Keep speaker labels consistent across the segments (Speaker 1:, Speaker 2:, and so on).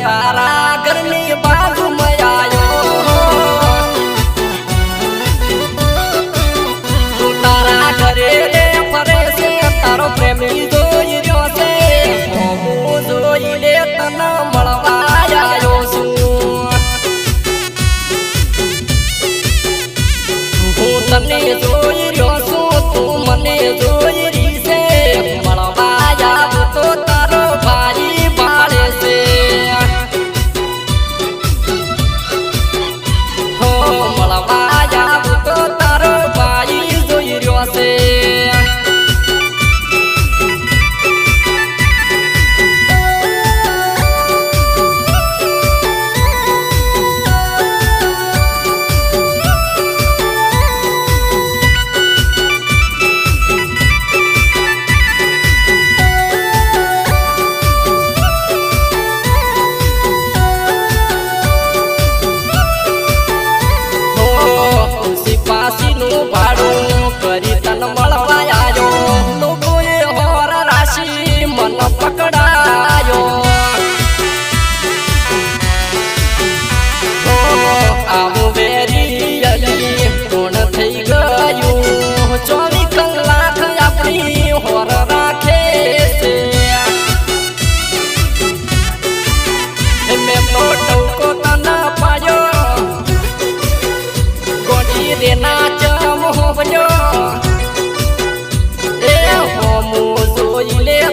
Speaker 1: तारा घरनी बाजू में आयो तू तारा घरे ले फरे से तारो प्रेमी जोई रह्यो से मु जोई ले तने मळवा आयो छुं હું તને જોઈ રહ્યો છું તું મને જોઈ રહી છે મળવા આવ તો તારો ભાઈ ભાળે છે હો મળવા આવ તો તારો ભાઈ જોઈ રહ્યો છે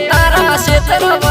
Speaker 1: તારા ક્ષેત્ર